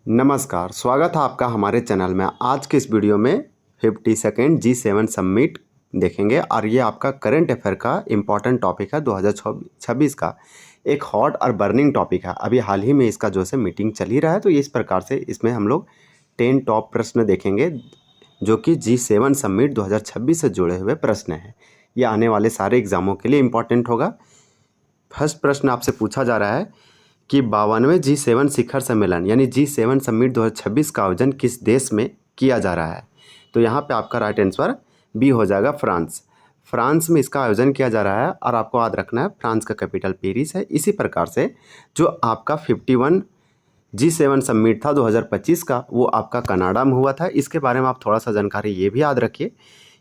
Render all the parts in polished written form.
नमस्कार, स्वागत है आपका हमारे चैनल में। आज के इस वीडियो में 52nd G7 समिट देखेंगे और ये आपका करंट अफेयर का इम्पॉर्टेंट टॉपिक है। 2026 का एक हॉट और बर्निंग टॉपिक है। अभी हाल ही में इसका जो है मीटिंग चल ही रहा है, तो इस प्रकार से इसमें हम लोग 10 टॉप प्रश्न देखेंगे जो कि G7 समिट 2026 से जुड़े हुए प्रश्न हैं। ये आने वाले सारे एग्जामों के लिए इम्पॉर्टेंट होगा। फर्स्ट प्रश्न आपसे पूछा जा रहा है कि 52वें G7 शिखर सम्मेलन यानी G7 समिट 2026 का आयोजन किस देश में किया जा रहा है। तो यहाँ पे आपका राइट आंसर बी हो जाएगा, फ्रांस। फ्रांस में इसका आयोजन किया जा रहा है और आपको याद रखना है फ्रांस का कैपिटल पेरिस है। इसी प्रकार से जो आपका 51 G7 समिट था 2025 का, वो आपका कनाडा में हुआ था। इसके बारे में आप थोड़ा सा जानकारी ये भी याद रखिए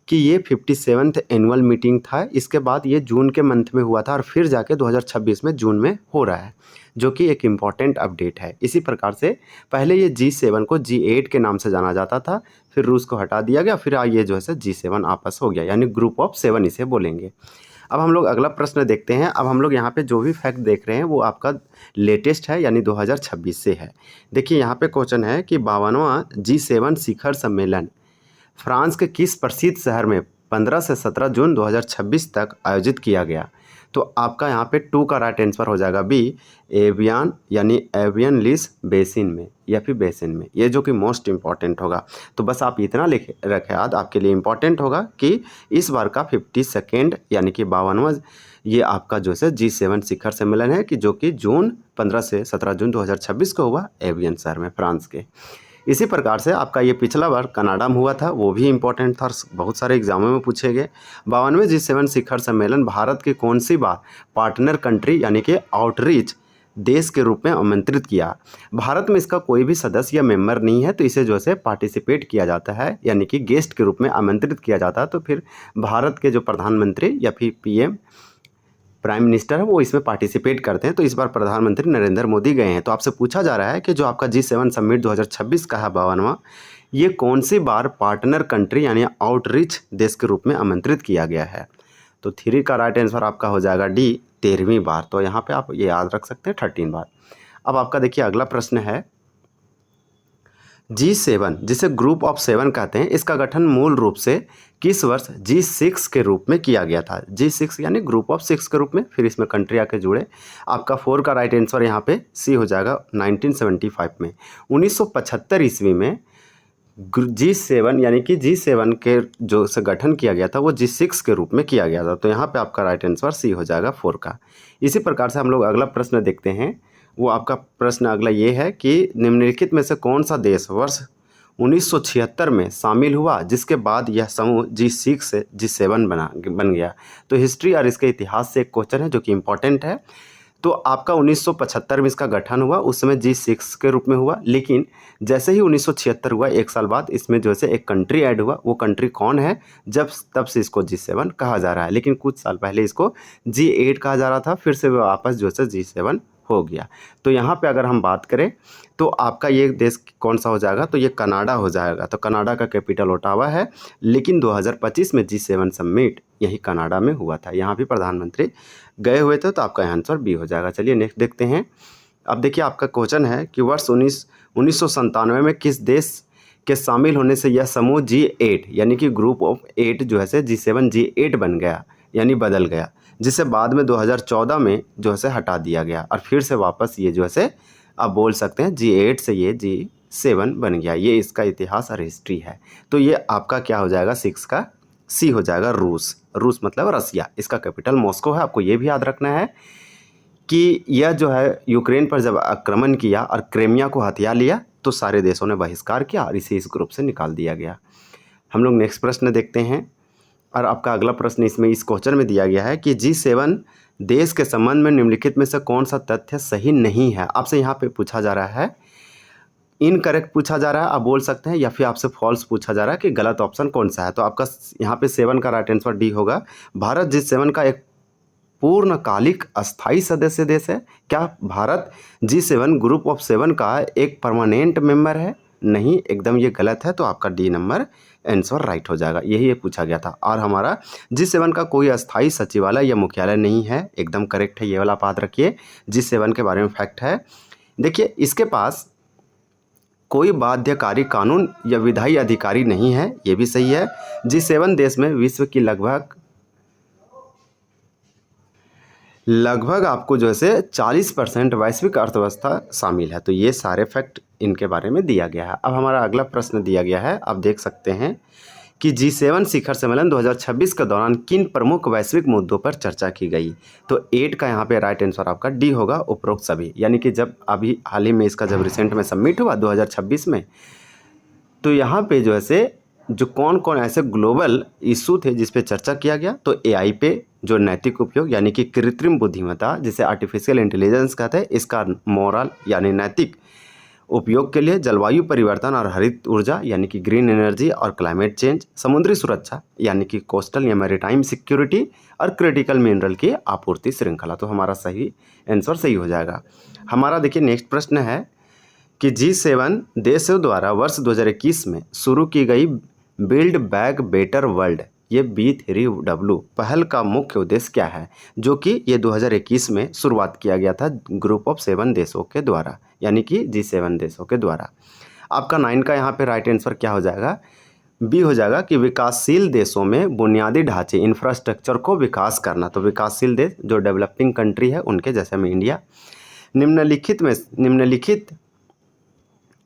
कि ये 57th एनुअल मीटिंग था। इसके बाद ये जून के मंथ में हुआ था और फिर जाके 2026 में जून में हो रहा है, जो कि एक इम्पॉर्टेंट अपडेट है। इसी प्रकार से पहले ये G7 को G8 के नाम से जाना जाता था, फिर रूस को हटा दिया गया, फिर ये जो है G7 आपस हो गया, यानी ग्रुप ऑफ 7 इसे बोलेंगे। अब हम लोग अगला प्रश्न देखते हैं। अब हम लोग यहाँ पे जो भी फैक्ट देख रहे हैं वो आपका लेटेस्ट है, यानी 2026 से है। देखिए यहाँ पे क्वेश्चन है कि 52वां G7 शिखर सम्मेलन फ्रांस के किस प्रसिद्ध शहर में 15 से 17 जून 2026 तक आयोजित किया गया। तो आपका यहाँ पे 2 का राइट आंसर हो जाएगा बी, एवियन यानी एवियन लिस बेसिन में या फिर बेसिन में, ये जो कि मोस्ट इम्पॉर्टेंट होगा। तो बस आप इतना लिख रखें याद, आपके लिए इम्पॉर्टेंट होगा कि इस बार का 52nd यानी कि 52वां ये आपका जो है G7 शिखर सम्मेलन है कि जो कि 15 से 17 जून 2026 को हुआ एवियन शहर में, फ्रांस के। इसी प्रकार से आपका ये पिछला बार कनाडा में हुआ था, वो भी इम्पोर्टेंट था, बहुत सारे एग्जामों में पूछे गए। 52वें G7 शिखर सम्मेलन भारत की कौन सी बार पार्टनर कंट्री यानी कि आउटरीच देश के रूप में आमंत्रित किया। भारत में इसका कोई भी सदस्य या मेंबर नहीं है, तो इसे जो है पार्टिसिपेट किया जाता है, यानी कि गेस्ट के रूप में आमंत्रित किया जाता है। तो फिर भारत के जो प्रधानमंत्री या फिर PM प्राइम मिनिस्टर है वो इसमें पार्टिसिपेट करते हैं। तो इस बार प्रधानमंत्री नरेंद्र मोदी गए हैं। तो आपसे पूछा जा रहा है कि जो आपका G7 समिट 2026 का है 52वां, ये कौन सी बार पार्टनर कंट्री यानी आउटरीच देश के रूप में आमंत्रित किया गया है। तो 3 का राइट आंसर आपका हो जाएगा डी, 13वीं बार। तो यहाँ पे आप ये याद रख सकते हैं 13 बार। अब आपका देखिए अगला प्रश्न है G7 जिसे ग्रुप ऑफ 7 कहते हैं, इसका गठन मूल रूप से किस वर्ष G6 के रूप में किया गया था। G6 यानी ग्रुप ऑफ 6 के रूप में, फिर इसमें कंट्री आके जुड़े। आपका 4 का राइट आंसर यहाँ पे सी हो जाएगा, 1975 में। 1975 ईस्वी में G7 यानी कि G7 के जो से गठन किया गया था वो G6 के रूप में किया गया था। तो यहाँ पे आपका राइट आंसर सी हो जाएगा 4 का। इसी प्रकार से हम लोग अगला प्रश्न देखते हैं। वो आपका प्रश्न अगला ये है कि निम्नलिखित में से कौन सा देश वर्ष 1976 में शामिल हुआ जिसके बाद यह समूह G6 से G7 बन गया। तो हिस्ट्री और इसके इतिहास से एक क्वेश्चन है जो कि इम्पोर्टेंट है। तो आपका 1975 में इसका गठन हुआ, उस समय G6 के रूप में हुआ, लेकिन जैसे ही 1976 हुआ, एक साल बाद इसमें जो है एक कंट्री ऐड हुआ। वो कंट्री कौन है, जब तब से इसको G7 कहा जा रहा है, लेकिन कुछ साल पहले इसको G8 कहा जा रहा था, फिर से वापस जो है G7 हो गया। तो यहाँ पे अगर हम बात करें तो आपका ये देश कौन सा हो जाएगा, तो ये कनाडा हो जाएगा। तो कनाडा का कैपिटल ओटावा है, लेकिन 2025 में G7 समिट यही कनाडा में हुआ था, यहाँ भी प्रधानमंत्री गए हुए थे। तो आपका आंसर बी हो जाएगा। चलिए नेक्स्ट देखते हैं। अब देखिए आपका क्वेश्चन है कि वर्ष 1997 में किस देश के शामिल होने से यह समूह G8 यानी कि ग्रुप ऑफ 8 जो है G7 G8 बन गया, यानी बदल गया, जिसे बाद में 2014 में जो है हटा दिया गया और फिर से वापस ये जो है आप बोल सकते हैं G8 से ये G7 बन गया। ये इसका इतिहास और हिस्ट्री है। तो ये आपका क्या हो जाएगा, 6 का सी हो जाएगा, रूस। रूस मतलब रसिया, इसका कैपिटल मॉस्को है। आपको ये भी याद रखना है कि यह जो है यूक्रेन पर जब आक्रमण किया और क्रेमिया को हथिया लिया, तो सारे देशों ने बहिष्कार किया और इसे इस ग्रुप से निकाल दिया गया। हम लोग नेक्स्ट प्रश्न देखते हैं। और आपका अगला प्रश्न इसमें इस क्वेश्चन में दिया गया है कि G7 देश के संबंध में निम्नलिखित में से कौन सा तथ्य सही नहीं है। आपसे यहाँ पे पूछा जा रहा है, इनकरेक्ट पूछा जा रहा है आप बोल सकते हैं, या फिर आपसे फॉल्स पूछा जा रहा है कि गलत ऑप्शन कौन सा है। तो आपका यहाँ पे 7 का राइट आंसर डी होगा। भारत G7 का एक पूर्णकालिक अस्थाई सदस्य देश है। क्या भारत G7 ग्रुप ऑफ 7 का एक परमानेंट मेंबर है? नहीं, एकदम ये गलत है। तो आपका डी नंबर आंसर राइट हो जाएगा। यही ये पूछा गया था। और हमारा G7 का कोई अस्थाई सचिवालय या मुख्यालय नहीं है, एकदम करेक्ट है। ये वाला बात रखिए, G7 के बारे में फैक्ट है। देखिए इसके पास कोई बाध्यकारी कानून या विधायी अधिकारी नहीं है, ये भी सही है। G7 देश में विश्व की लगभग आपको जो है 40% वैश्विक अर्थव्यवस्था शामिल है। तो ये सारे फैक्ट इनके बारे में दिया गया है। अब हमारा अगला प्रश्न दिया गया है, आप देख सकते हैं कि G7 शिखर सम्मेलन 2026 के दौरान किन प्रमुख वैश्विक मुद्दों पर चर्चा की गई। तो 8 का यहाँ पे राइट आंसर आपका डी होगा, उपरोक्त सभी। यानी कि जब अभी हाल ही में इसका जब रिसेंट में सबमिट हुआ 2026 में, तो यहाँ पे जो है जो कौन कौन ऐसे ग्लोबल इशू थे जिस पे चर्चा किया गया, तो AI पे जो नैतिक उपयोग यानी कि कृत्रिम बुद्धिमत्ता जिसे आर्टिफिशियल इंटेलिजेंस कहते हैं, इसका मोरल यानी नैतिक उपयोग के लिए, जलवायु परिवर्तन और हरित ऊर्जा यानी कि ग्रीन एनर्जी और क्लाइमेट चेंज, समुद्री सुरक्षा यानी कि कोस्टल या मैरीटाइम सिक्योरिटी, और क्रिटिकल मिनरल की आपूर्ति श्रृंखला। तो हमारा सही आंसर सही हो जाएगा। हमारा देखिए नेक्स्ट प्रश्न है कि G7 देशों द्वारा वर्ष 2021 में शुरू की गई बिल्ड बैक बेटर वर्ल्ड, ये B3W पहल का मुख्य उद्देश्य क्या है, जो कि ये 2021 में शुरुआत किया गया था ग्रुप ऑफ 7 देशों के द्वारा, यानी कि G7 देशों के द्वारा। आपका 9 का यहाँ पे राइट आंसर क्या हो जाएगा, बी हो जाएगा कि विकासशील देशों में बुनियादी ढांचे इंफ्रास्ट्रक्चर को विकास करना। तो विकासशील देश जो डेवलपिंग कंट्री है उनके, जैसे में इंडिया। निम्नलिखित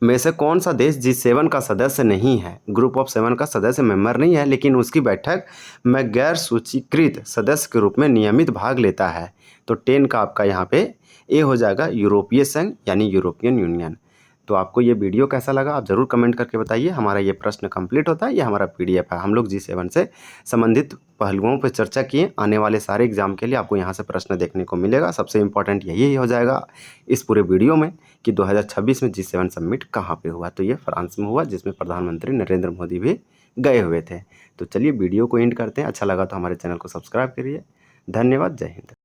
में से कौन सा देश G7 का सदस्य नहीं है, ग्रुप ऑफ 7 का सदस्य मेंबर नहीं है, लेकिन उसकी बैठक में गैर सूचीकृत सदस्य के रूप में नियमित भाग लेता है। तो 10 का आपका यहाँ पे ए हो जाएगा, यूरोपीय संघ यानी यूरोपियन यूनियन। तो आपको ये वीडियो कैसा लगा आप ज़रूर कमेंट करके बताइए। हमारा ये प्रश्न कंप्लीट होता है, ये हमारा PDF है। हम लोग G7 से संबंधित पहलुओं पर चर्चा किए। आने वाले सारे एग्जाम के लिए आपको यहाँ से प्रश्न देखने को मिलेगा। सबसे इम्पोर्टेंट यही हो जाएगा इस पूरे वीडियो में कि 2026 में G7 समिट कहाँ पे हुआ। तो ये फ्रांस में हुआ, जिसमें प्रधानमंत्री नरेंद्र मोदी भी गए हुए थे। तो चलिए वीडियो को एंड करते हैं। अच्छा लगा तो हमारे चैनल को सब्सक्राइब करिए। धन्यवाद, जय हिंद।